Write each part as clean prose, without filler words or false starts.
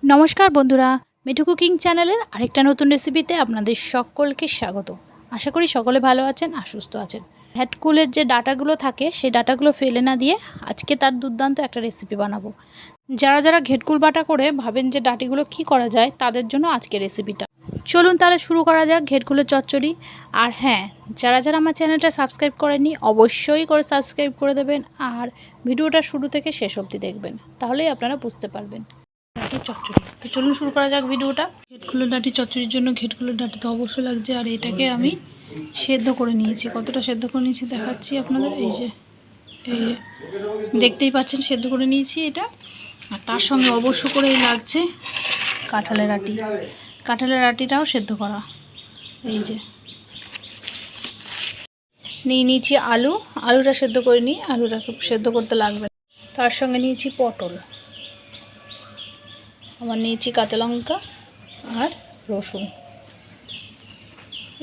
নমস্কার বন্ধুরা, মিঠু কুকিং চ্যানেলের আরেকটা নতুন রেসিপিতে আপনাদের সকলকে স্বাগত। আশা করি সকলে ভালো আছেন আর সুস্থ আছেন। ঘেটকুলের যে ডাটাগুলো থাকে সেই ডাটাগুলো ফেলে না দিয়ে আজকে তার দুর্দান্ত একটা রেসিপি বানাবো। যারা যারা ঘেটকুল বাটা করে ভাবেন যে ডাটিগুলো কি করা যায়, তাদের জন্য আজকে রেসিপিটা। চলুন তাহলে শুরু করা যাক ঘেটকুলের চচ্চড়ি। আর হ্যাঁ, যারা যারা আমার চ্যানেলটা সাবস্ক্রাইব করেননি অবশ্যই করে সাবস্ক্রাইব করে দেবেন আর ভিডিওটা শুরু থেকে শেষ অবধি দেখবেন, তাহলেই আপনারা বুঝতে পারবেন। ডাটির চচ্চড়ি, তো চলুন শুরু করা যাক ভিডিওটা। ঘেটকুলের ডাটি চচ্চড়ির জন্য ঘেটকুলের ডাটি তো অবশ্যই লাগছে, আর এটাকে আমি সেদ্ধ করে নিয়েছি। কতটা সেদ্ধ করে নিয়েছি দেখাচ্ছি আপনাদের। এই যে দেখতেই পাচ্ছেন সেদ্ধ করে নিয়েছি এটা। আর তার সঙ্গে অবশ্য করেই লাগছে কাঁঠালের আটি। কাঁঠালের আটিটাও সেদ্ধ করা। এই যে নিয়েছি আলুটা সেদ্ধ করে নিই, আলুটা সেদ্ধ করতে লাগবে। তার সঙ্গে নিয়েছি পটল, আমার নিয়েছি কাঁচা লঙ্কা আর রসুন।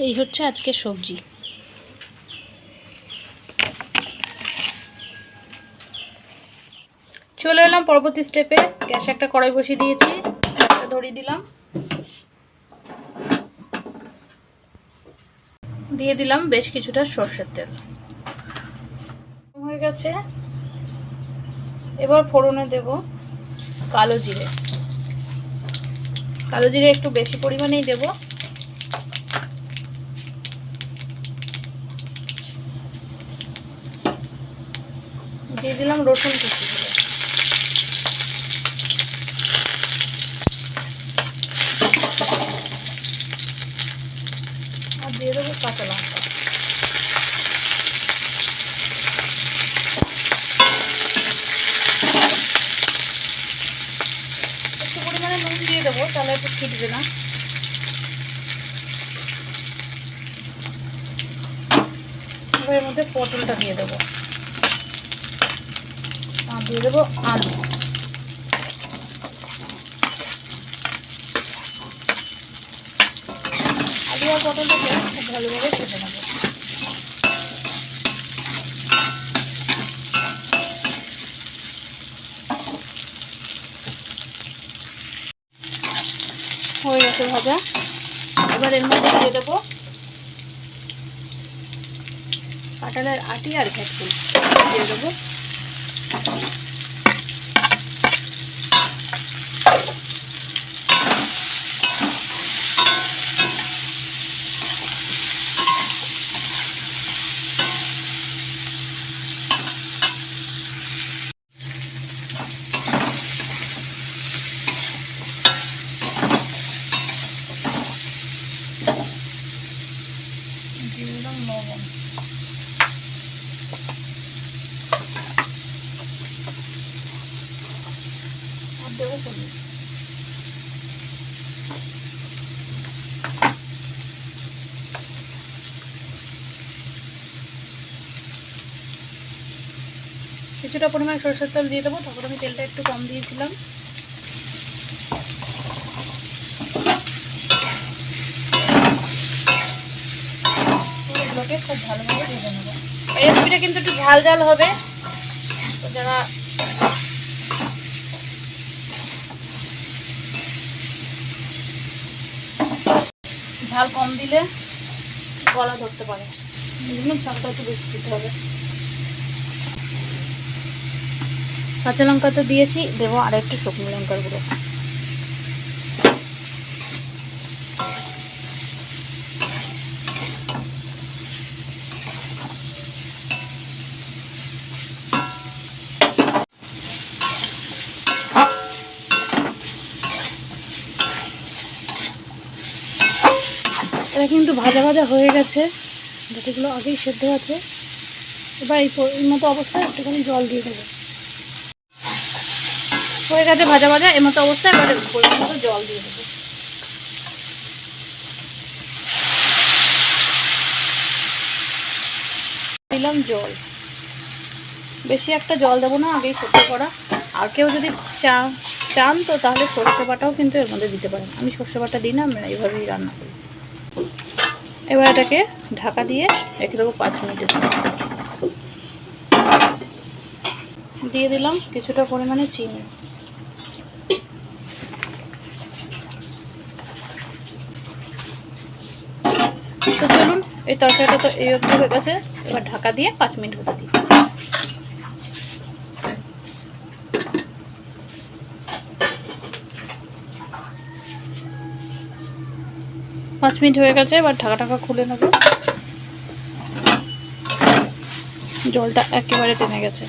এই হচ্ছে আজকের সবজি। চলে এলাম পরবর্তী স্টেপে। গ্যাসে একটা কড়াই বসিয়ে দিয়েছি, গ্যাসটা ধরিয়ে দিলাম, দিয়ে দিলাম বেশ কিছুটা সরষের তেল। হয়ে গেছে। এবার ফোড়নে দেব কালো জিরে। কালো জিরে একটু বেশি পরিমাণেই দেব। দিয়ে দিলাম রসুন কুচি, আর দিয়ে দেবো কাঁচা লঙ্কা। একটু পরিমাণে নুন দিয়ে দেবো, তাহলে একটু ছিটবে না। এবার এর মধ্যে পটলটা দিয়ে দেবো, আর দিয়ে দেবো আলু। আলু আর পটলটাকে খুব ভালোভাবে ভেজে নেবো। হয়ে গেছে ভাজা। এবার এর মধ্যে দিয়ে দেবো কাঁঠালের আটি আর ঘেটকুল দিয়ে দেবো। দিয়ে দিলাম লবণ। আর দেবো হলুদ। কিছুটা পরিমাণ সরষের তেল দিয়ে দেবো, তখন আমি তেলটা একটু কম দিয়েছিলাম। এগুলোকে খুব ভালোভাবে ভেজে নেবো। এই রেসিপিটা কিন্তু একটু ঝাল ঝাল হবে, তো যারা ঝাল কম দিলে গলা ধরতে পারে, ঝালটা একটু বেশি দিতে হবে। কাঁচা লঙ্কা তো দিয়েছি, দেবো আর একটু শুকনো লঙ্কার গুঁড়ো। এটা কিন্তু ভাজা ভাজা হয়ে গেছে, ডাটিগুলো আগেই সেদ্ধ আছে। এবার এই মতো অবস্থায় একটুখানি জল দিয়ে দেবো। হয়ে গেছে ভাজা ভাজা, এর মতো অবস্থায় এবার পরিমাণ মতো জল দিয়ে দেবো। দিলাম জল, বেশি একটা জল দেবো না, আগেই সেদ্ধ করা। আর কেউ যদি চান তো তাহলে সর্ষে বাটাও কিন্তু এর মধ্যে দিতে পারেন। আমি সর্ষে বাটা দিই না, আমরা এইভাবেই রান্না করি। এবার এটাকে ঢাকা দিয়ে রেখে দেবো 5 মিনিটের জন্য। দিয়ে দিলাম কিছুটা পরিমাণে চিনি। তো চলুন, এই তরকারিটা তো এই অবধি হয়ে গেছে, এবার ঢাকা দিয়ে 5 মিনিট হতে দিই। 5 মিনিট হয়ে গেছে, এবার ঢাকা খুলে নেব। জলটা একেবারে টেনে গেছে।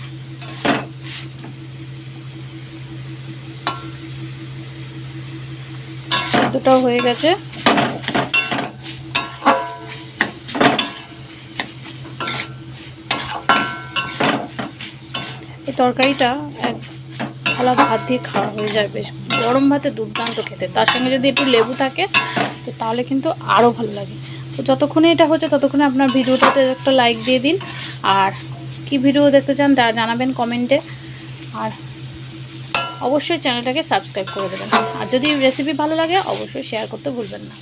সেদ্ধটাও হয়ে গেছে। এই তরকারিটা এক থালা ভাত দিয়ে খাওয়া হয়ে যায়, বেশ গরম ভাতে দুর্দান্ত খেতে। তার সঙ্গে যদি একটু লেবু থাকে তো তাহলে কিন্তু আরও ভালো লাগে। তো যতক্ষণে এটা হচ্ছে ততক্ষণে আপনার ভিডিওটাতে একটা লাইক দিয়ে দিন, আর কি ভিডিও দেখতে চান তা জানাবেন কমেন্টে, আর অবশ্যই চ্যানেলটাকে সাবস্ক্রাইব করে দেবেন। আর যদি রেসিপি ভালো লাগে অবশ্যই শেয়ার করতে ভুলবেন না।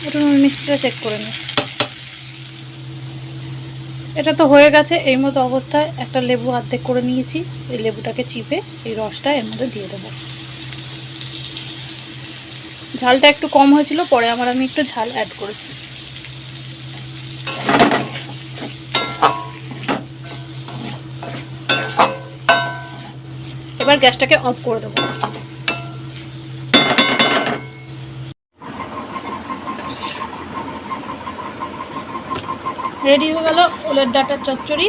একটু মিষ্টিটা চেক করে নিন। এটা তো হয়ে গেছে। এই মতো অবস্থায় একটা লেবু অর্ধেক করে নিয়েছি, এই লেবুটাকে চিপে এই রসটা এর মধ্যে দিয়ে দেবো। ঝালটা একটু কম হয়েছিল, পরে আমি একটু ঝাল অ্যাড করেছি। এবার গ্যাসটাকে অফ করে দেবো। রেডি হয়ে গেল ওলের ডাঁটার চচ্চড়ি।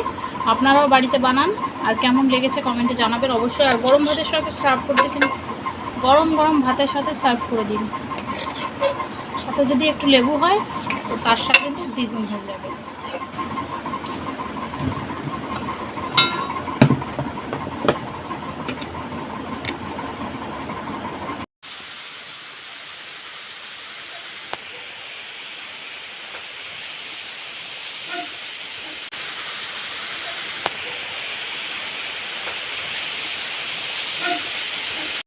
আপনারাও বাড়িতে বানান, আর কেমন লেগেছে কমেন্টে জানাবেন অবশ্যই। আর গরম ভাতের সাথে সার্ভ করে দিন, গরম গরম ভাতের সাথে সার্ভ করে দিন। সাথে যদি একটু লেবু হয় তো তার সাথে দ্বিগুণ হয়ে যাবে।